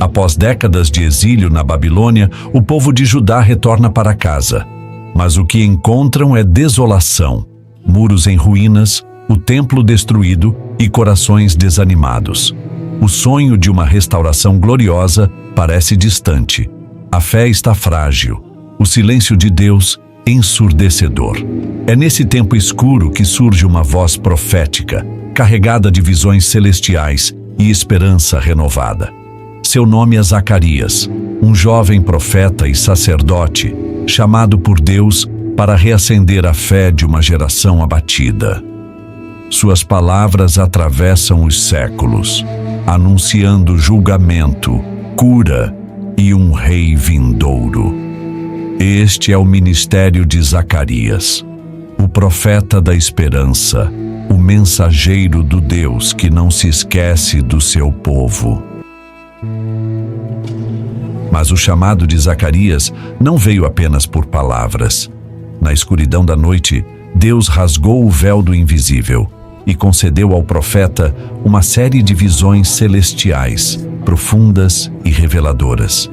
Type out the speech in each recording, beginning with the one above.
Após décadas de exílio na Babilônia, o povo de Judá retorna para casa. Mas o que encontram é desolação, muros em ruínas, o templo destruído e corações desanimados. O sonho de uma restauração gloriosa parece distante. A fé está frágil. O silêncio de Deus ensurdecedor. É nesse tempo escuro que surge uma voz profética, carregada de visões celestiais e esperança renovada. Seu nome é Zacarias, um jovem profeta e sacerdote, chamado por Deus para reacender a fé de uma geração abatida. Suas palavras atravessam os séculos, anunciando julgamento, cura e um rei vindouro. Este é o ministério de Zacarias, o profeta da esperança, o mensageiro do Deus que não se esquece do seu povo. Mas o chamado de Zacarias não veio apenas por palavras. Na escuridão da noite, Deus rasgou o véu do invisível e concedeu ao profeta uma série de visões celestiais, profundas e reveladoras.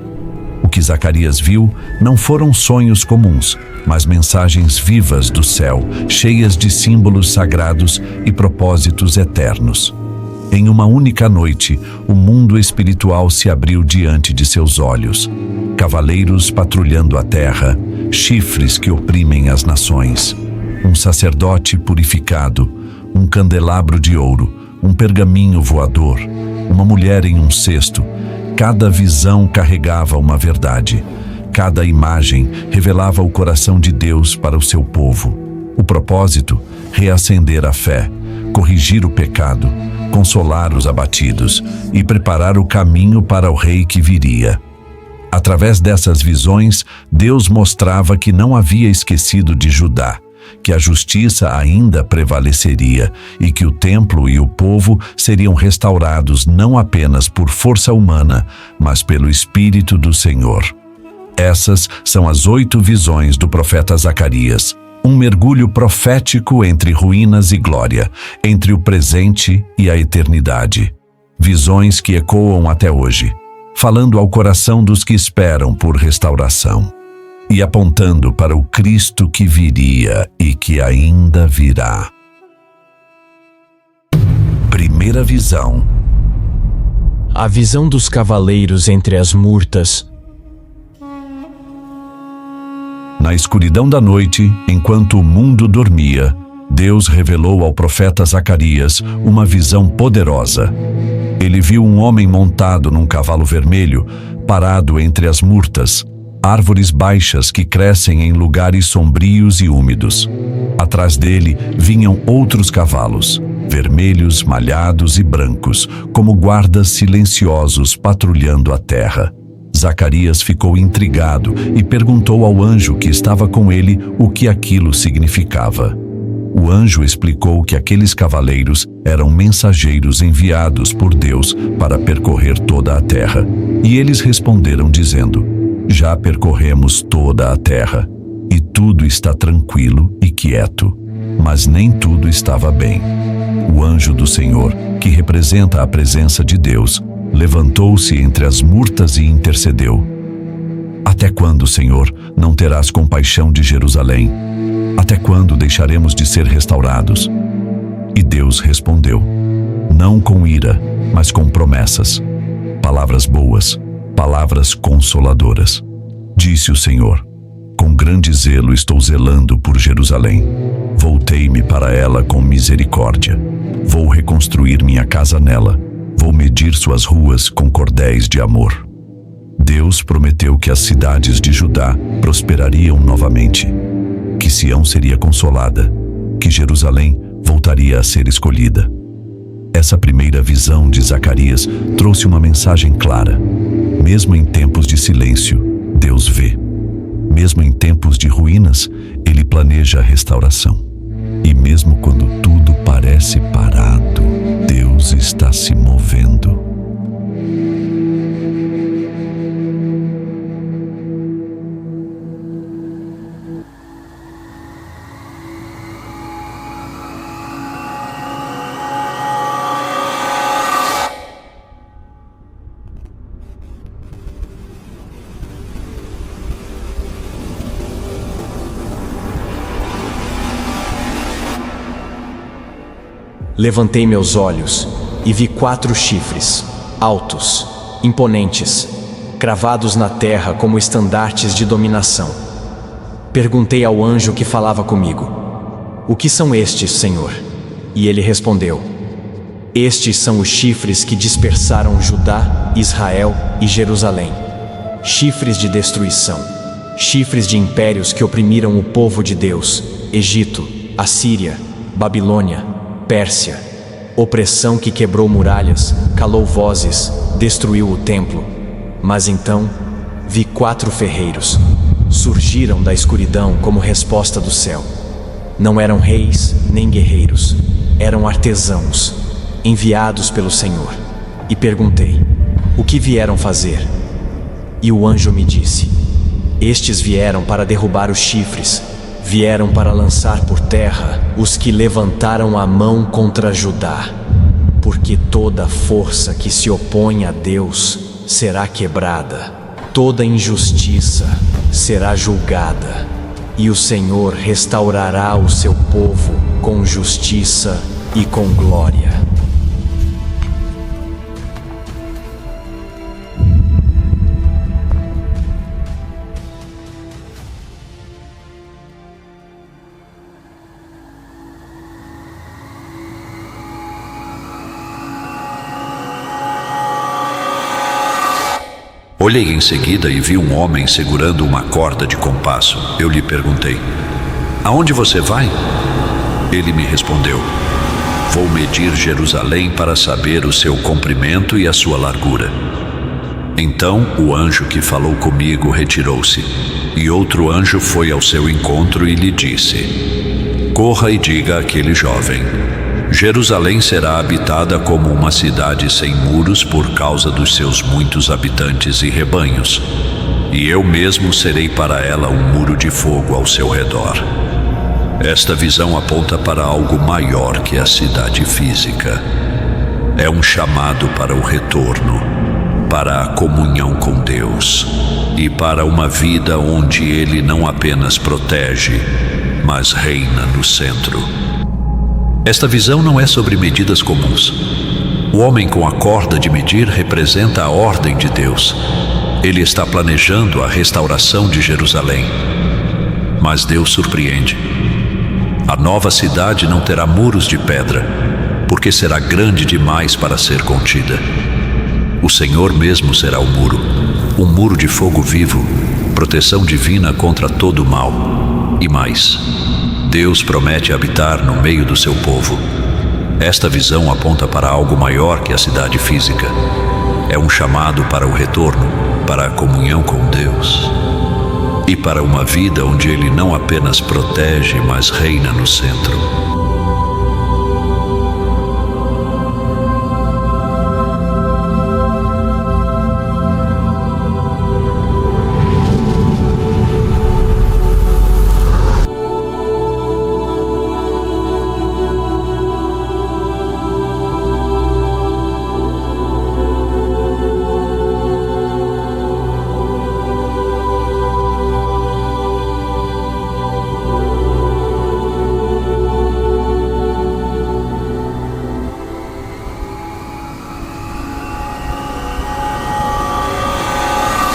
O que Zacarias viu não foram sonhos comuns, mas mensagens vivas do céu, cheias de símbolos sagrados e propósitos eternos. Em uma única noite, o mundo espiritual se abriu diante de seus olhos. Cavaleiros patrulhando a terra, chifres que oprimem as nações. Um sacerdote purificado, um candelabro de ouro, um pergaminho voador, uma mulher em um cesto. Cada visão carregava uma verdade. Cada imagem revelava o coração de Deus para o seu povo. O propósito: reacender a fé, corrigir o pecado, consolar os abatidos e preparar o caminho para o rei que viria. Através dessas visões, Deus mostrava que não havia esquecido de Judá, que a justiça ainda prevaleceria e que o templo e o povo seriam restaurados não apenas por força humana, mas pelo Espírito do Senhor. Essas são as 8 visões do profeta Zacarias, um mergulho profético entre ruínas e glória, entre o presente e a eternidade. Visões que ecoam até hoje, falando ao coração dos que esperam por restauração e apontando para o Cristo que viria e que ainda virá. Primeira visão. A visão dos cavaleiros entre as murtas. Na escuridão da noite, enquanto o mundo dormia, Deus revelou ao profeta Zacarias uma visão poderosa. Ele viu um homem montado num cavalo vermelho, parado entre as murtas, árvores baixas que crescem em lugares sombrios e úmidos. Atrás dele vinham outros cavalos, vermelhos, malhados e brancos, como guardas silenciosos patrulhando a terra. Zacarias ficou intrigado e perguntou ao anjo que estava com ele o que aquilo significava. O anjo explicou que aqueles cavaleiros eram mensageiros enviados por Deus para percorrer toda a terra. E eles responderam dizendo: já percorremos toda a terra, e tudo está tranquilo e quieto, mas nem tudo estava bem. O anjo do Senhor, que representa a presença de Deus, levantou-se entre as murtas e intercedeu: até quando, Senhor, não terás compaixão de Jerusalém? Até quando deixaremos de ser restaurados? E Deus respondeu: não com ira, mas com promessas, palavras boas, palavras consoladoras. Disse o Senhor: com grande zelo estou zelando por Jerusalém. Voltei-me para ela com misericórdia. Vou reconstruir minha casa nela. Vou medir suas ruas com cordéis de amor. Deus prometeu que as cidades de Judá prosperariam novamente, que Sião seria consolada, que Jerusalém voltaria a ser escolhida. Essa primeira visão de Zacarias trouxe uma mensagem clara. Mesmo em tempos de silêncio, Deus vê. Mesmo em tempos de ruínas, Ele planeja a restauração. E mesmo quando tudo parece parado, Deus está se movendo. Levantei meus olhos e vi 4 chifres, altos, imponentes, cravados na terra como estandartes de dominação. Perguntei ao anjo que falava comigo: "O que são estes, Senhor?" E ele respondeu: "Estes são os chifres que dispersaram Judá, Israel e Jerusalém. Chifres de destruição, chifres de impérios que oprimiram o povo de Deus, Egito, Assíria, Babilônia, Pérsia. Opressão que quebrou muralhas, calou vozes, destruiu o templo. Mas então vi 4 ferreiros. Surgiram da escuridão como resposta do céu. Não eram reis nem guerreiros, eram artesãos, enviados pelo Senhor. E perguntei: o que vieram fazer? E o anjo me disse: estes vieram para derrubar os chifres, vieram para lançar por terra os que levantaram a mão contra Judá, porque toda força que se opõe a Deus será quebrada, toda injustiça será julgada, e o Senhor restaurará o seu povo com justiça e com glória." Olhei em seguida e vi um homem segurando uma corda de compasso. Eu lhe perguntei: "Aonde você vai?" Ele me respondeu: "Vou medir Jerusalém para saber o seu comprimento e a sua largura." Então o anjo que falou comigo retirou-se, e outro anjo foi ao seu encontro e lhe disse: "Corra e diga àquele jovem: Jerusalém será habitada como uma cidade sem muros por causa dos seus muitos habitantes e rebanhos, e eu mesmo serei para ela um muro de fogo ao seu redor." Esta visão aponta para algo maior que a cidade física. É um chamado para o retorno, para a comunhão com Deus e para uma vida onde Ele não apenas protege, mas reina no centro. Esta visão não é sobre medidas comuns. O homem com a corda de medir representa a ordem de Deus. Ele está planejando a restauração de Jerusalém. Mas Deus surpreende. A nova cidade não terá muros de pedra, porque será grande demais para ser contida. O Senhor mesmo será o muro, um muro de fogo vivo, proteção divina contra todo o mal. E mais, Deus promete habitar no meio do seu povo. Esta visão aponta para algo maior que a cidade física. É um chamado para o retorno, para a comunhão com Deus e para uma vida onde Ele não apenas protege, mas reina no centro.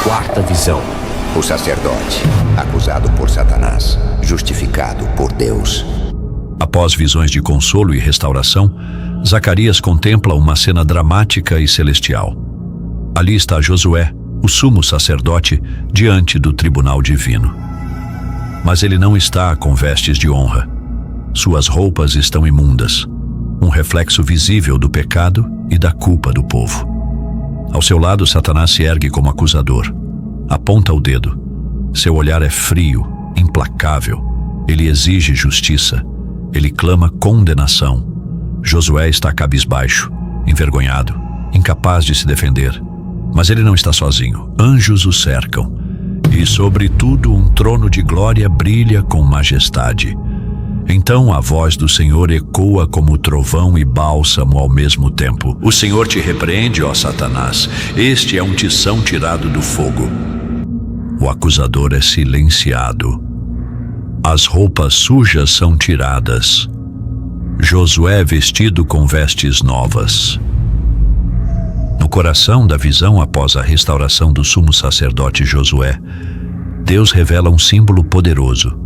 Quarta visão. O sacerdote, acusado por Satanás, justificado por Deus. Após visões de consolo e restauração, Zacarias contempla uma cena dramática e celestial. Ali está Josué, o sumo sacerdote, diante do tribunal divino. Mas ele não está com vestes de honra. Suas roupas estão imundas, um reflexo visível do pecado e da culpa do povo. Ao seu lado, Satanás se ergue como acusador. Aponta o dedo. Seu olhar é frio, implacável. Ele exige justiça. Ele clama condenação. Josué está cabisbaixo, envergonhado, incapaz de se defender. Mas ele não está sozinho. Anjos o cercam. E, sobretudo, um trono de glória brilha com majestade. Então a voz do Senhor ecoa como trovão e bálsamo ao mesmo tempo. "O Senhor te repreende, ó Satanás. Este é um tição tirado do fogo." O acusador é silenciado. As roupas sujas são tiradas. Josué vestido com vestes novas. No coração da visão após a restauração do sumo sacerdote Josué, Deus revela um símbolo poderoso.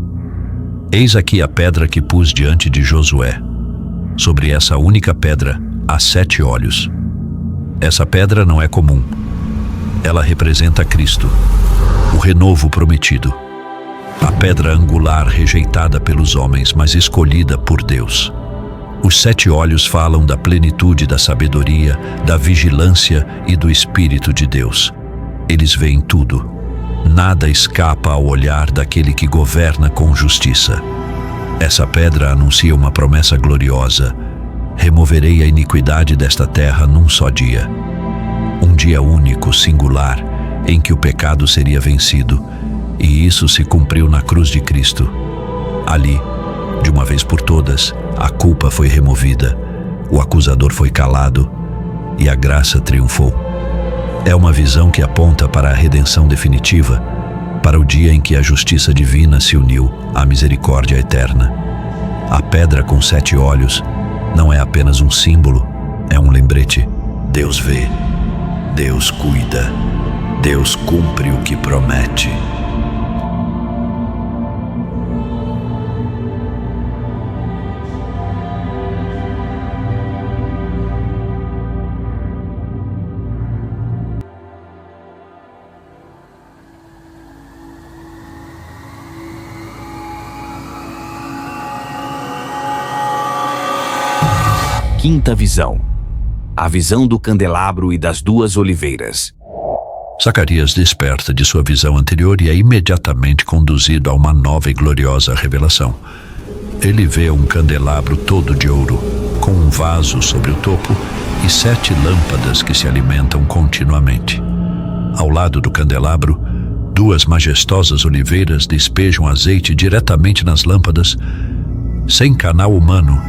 Eis aqui a pedra que pus diante de Josué. Sobre essa única pedra há 7 olhos. Essa pedra não é comum. Ela representa Cristo, o renovo prometido. A pedra angular rejeitada pelos homens, mas escolhida por Deus. Os 7 olhos falam da plenitude da sabedoria, da vigilância e do Espírito de Deus. Eles veem tudo. Nada escapa ao olhar daquele que governa com justiça. Essa pedra anuncia uma promessa gloriosa. Removerei a iniquidade desta terra num só dia. Um dia único, singular, em que o pecado seria vencido. E isso se cumpriu na cruz de Cristo. Ali, de uma vez por todas, a culpa foi removida, o acusador foi calado e a graça triunfou. É uma visão que aponta para a redenção definitiva, para o dia em que a justiça divina se uniu à misericórdia eterna. A pedra com 7 olhos não é apenas um símbolo, é um lembrete. Deus vê, Deus cuida, Deus cumpre o que promete. Quinta visão. A visão do candelabro e das 2 oliveiras. Zacarias desperta de sua visão anterior e é imediatamente conduzido a uma nova e gloriosa revelação. Ele vê um candelabro todo de ouro, com um vaso sobre o topo e 7 lâmpadas que se alimentam continuamente. Ao lado do candelabro, 2 majestosas oliveiras despejam azeite diretamente nas lâmpadas, sem canal humano,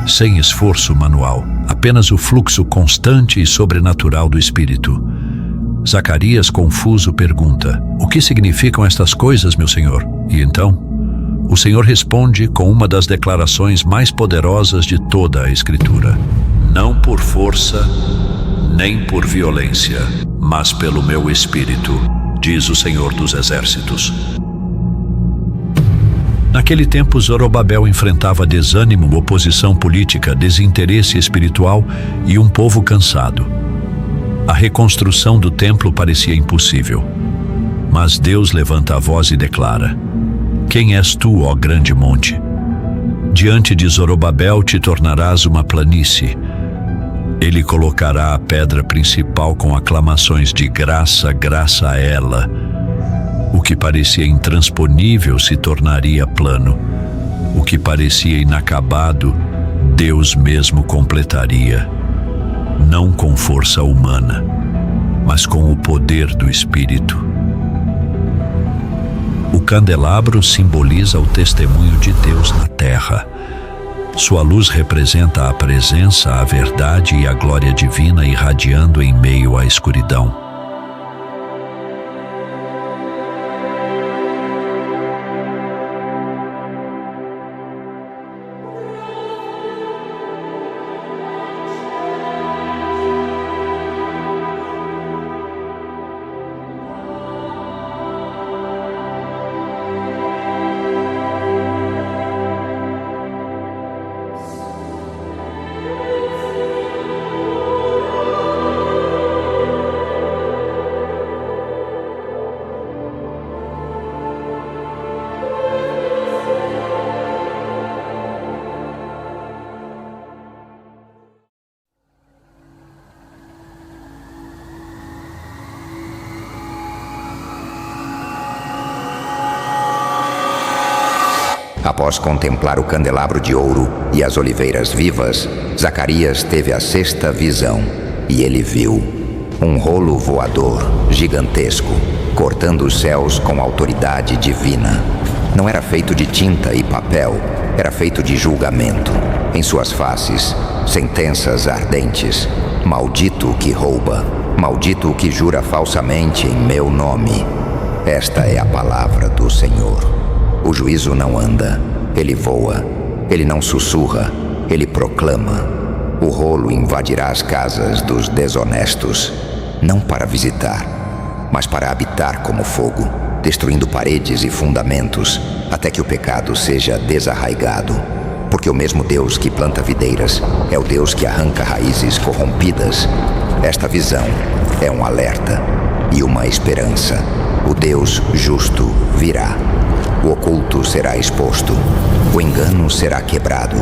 sem esforço manual, apenas o fluxo constante e sobrenatural do Espírito. Zacarias, confuso, pergunta: "O que significam estas coisas, meu Senhor?" E então, o Senhor responde com uma das declarações mais poderosas de toda a Escritura: "Não por força, nem por violência, mas pelo meu Espírito, diz o Senhor dos Exércitos." Naquele tempo, Zorobabel enfrentava desânimo, oposição política, desinteresse espiritual e um povo cansado. A reconstrução do templo parecia impossível. Mas Deus levanta a voz e declara: "Quem és tu, ó grande monte? Diante de Zorobabel te tornarás uma planície. Ele colocará a pedra principal com aclamações de graça, graça a ela. O que parecia intransponível se tornaria plano. O que parecia inacabado, Deus mesmo completaria. Não com força humana, mas com o poder do Espírito." O candelabro simboliza o testemunho de Deus na terra. Sua luz representa a presença, a verdade e a glória divina irradiando em meio à escuridão. Após contemplar o candelabro de ouro e as oliveiras vivas, Zacarias teve a 6ª visão, e ele viu um rolo voador gigantesco, cortando os céus com autoridade divina. Não era feito de tinta e papel, era feito de julgamento. Em suas faces, sentenças ardentes. Maldito o que rouba, maldito o que jura falsamente em meu nome. Esta é a palavra do Senhor. O juízo não anda, ele voa. Ele não sussurra, Ele proclama: o rolo invadirá as casas dos desonestos, não para visitar, mas para habitar como fogo, destruindo paredes e fundamentos, até que o pecado seja desarraigado. Porque o mesmo Deus que planta videiras é o Deus que arranca raízes corrompidas. Esta visão é um alerta e uma esperança. O Deus justo virá. O oculto será exposto. O engano será quebrado.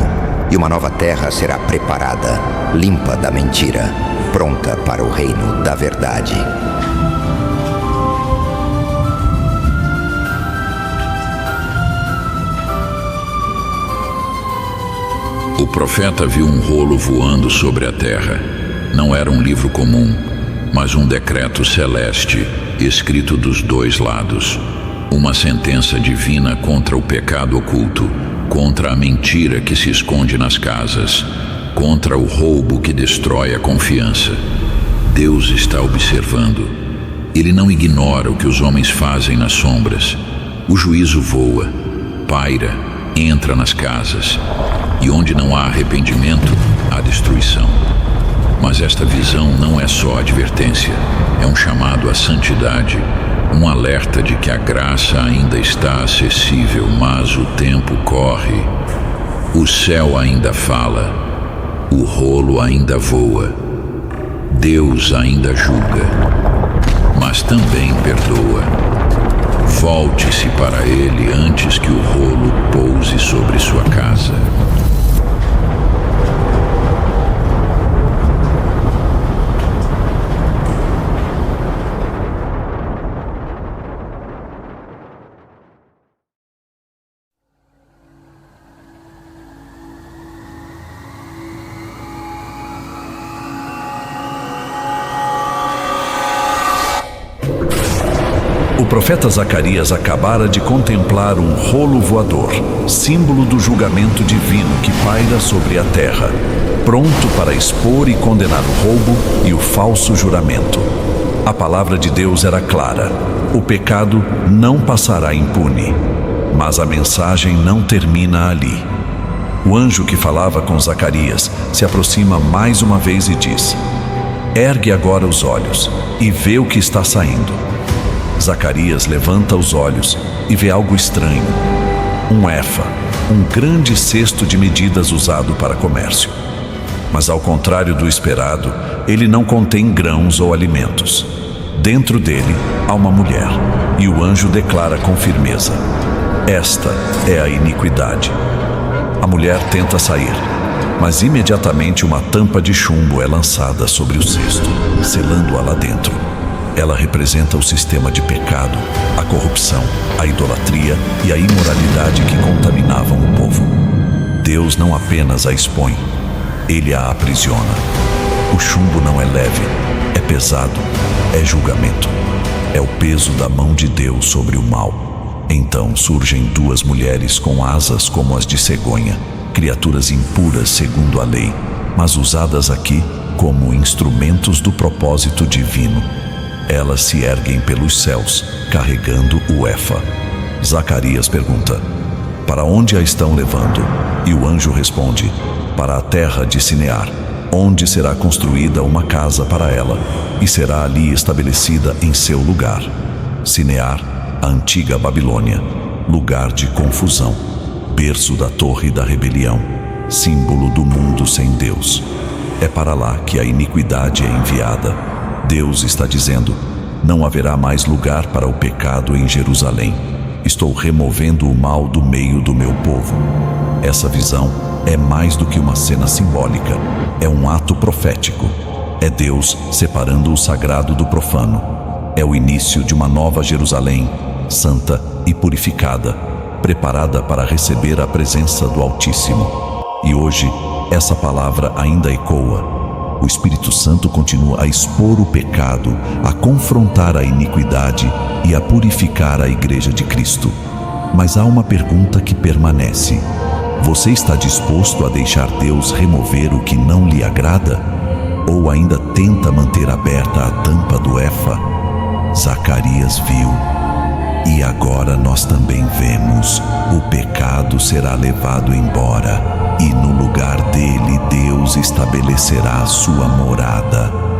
E uma nova terra será preparada, limpa da mentira, pronta para o reino da verdade. O profeta viu um rolo voando sobre a terra. Não era um livro comum, mas um decreto celeste, escrito dos dois lados. Uma sentença divina contra o pecado oculto, contra a mentira que se esconde nas casas, contra o roubo que destrói a confiança. Deus está observando. Ele não ignora o que os homens fazem nas sombras. O juízo voa, paira, entra nas casas. E onde não há arrependimento, há destruição. Mas esta visão não é só advertência, é um chamado à santidade, um alerta de que a graça ainda está acessível, mas o tempo corre. O céu ainda fala, o rolo ainda voa, Deus ainda julga, mas também perdoa. Volte-se para Ele antes que o rolo pouse sobre sua casa. O profeta Zacarias acabara de contemplar um rolo voador, símbolo do julgamento divino que paira sobre a terra, pronto para expor e condenar o roubo e o falso juramento. A palavra de Deus era clara: o pecado não passará impune. Mas a mensagem não termina ali. O anjo que falava com Zacarias se aproxima mais uma vez e diz: ergue agora os olhos e vê o que está saindo. Zacarias levanta os olhos e vê algo estranho. Um efa, um grande cesto de medidas usado para comércio. Mas ao contrário do esperado, ele não contém grãos ou alimentos. Dentro dele há uma mulher, e o anjo declara com firmeza: esta é a iniquidade. A mulher tenta sair, mas imediatamente uma tampa de chumbo é lançada sobre o cesto, selando-a lá dentro. Ela representa o sistema de pecado, a corrupção, a idolatria e a imoralidade que contaminavam o povo. Deus não apenas a expõe, Ele a aprisiona. O chumbo não é leve, é pesado, é julgamento. É o peso da mão de Deus sobre o mal. Então surgem duas mulheres com asas como as de cegonha, criaturas impuras segundo a lei, mas usadas aqui como instrumentos do propósito divino. Elas se erguem pelos céus, carregando o efa. Zacarias pergunta: para onde a estão levando? E o anjo responde: para a terra de Sinear, onde será construída uma casa para ela, e será ali estabelecida em seu lugar. Sinear, a antiga Babilônia, lugar de confusão, berço da torre da rebelião, símbolo do mundo sem Deus. É para lá que a iniquidade é enviada. Deus está dizendo: não haverá mais lugar para o pecado em Jerusalém. Estou removendo o mal do meio do meu povo. Essa visão é mais do que uma cena simbólica. É um ato profético. É Deus separando o sagrado do profano. É o início de uma nova Jerusalém, santa e purificada, preparada para receber a presença do Altíssimo. E hoje, essa palavra ainda ecoa. O Espírito Santo continua a expor o pecado, a confrontar a iniquidade e a purificar a Igreja de Cristo. Mas há uma pergunta que permanece: você está disposto a deixar Deus remover o que não lhe agrada? Ou ainda tenta manter aberta a tampa do efa? Zacarias viu, e agora nós também vemos: o pecado será levado embora, e no lugar dele Deus estabelecerá sua morada.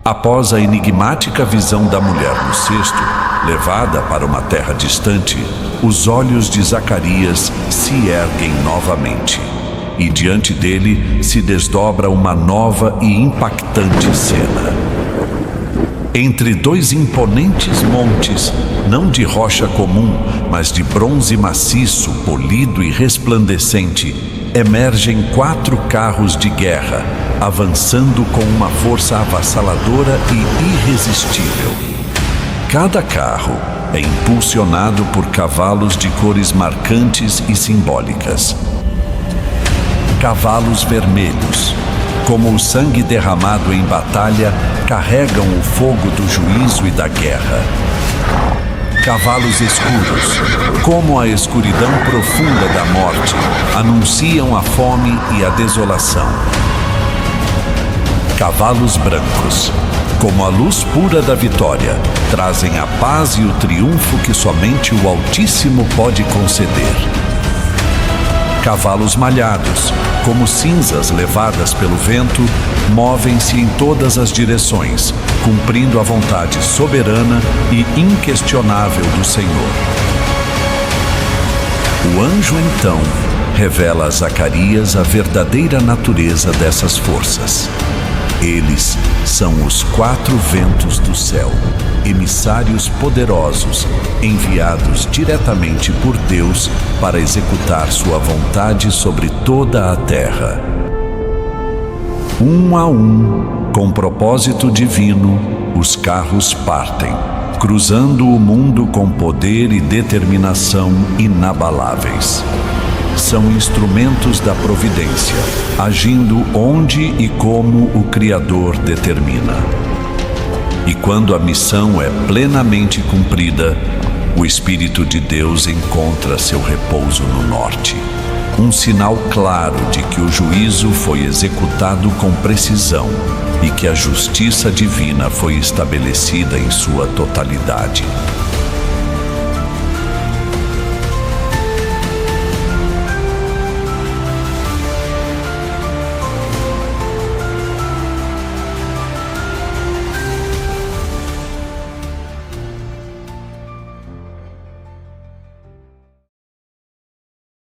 Após a enigmática visão da mulher no cesto, levada para uma terra distante, os olhos de Zacarias se erguem novamente, e diante dele se desdobra uma nova e impactante cena. Entre dois imponentes montes, não de rocha comum, mas de bronze maciço, polido e resplandecente, emergem 4 carros de guerra, avançando com uma força avassaladora e irresistível. Cada carro é impulsionado por cavalos de cores marcantes e simbólicas. Cavalos vermelhos, como o sangue derramado em batalha, carregam o fogo do juízo e da guerra. Cavalos escuros, como a escuridão profunda da morte, anunciam a fome e a desolação. Cavalos brancos, como a luz pura da vitória, trazem a paz e o triunfo que somente o Altíssimo pode conceder. Cavalos malhados, como cinzas levadas pelo vento, movem-se em todas as direções, cumprindo a vontade soberana e inquestionável do Senhor. O anjo, então, revela a Zacarias a verdadeira natureza dessas forças. Eles são os 4 ventos do céu, emissários poderosos, enviados diretamente por Deus para executar sua vontade sobre toda a terra. Um a um, com propósito divino, os carros partem, cruzando o mundo com poder e determinação inabaláveis. São instrumentos da providência, agindo onde e como o Criador determina. E quando a missão é plenamente cumprida, o Espírito de Deus encontra seu repouso no norte. Um sinal claro de que o juízo foi executado com precisão e que a justiça divina foi estabelecida em sua totalidade.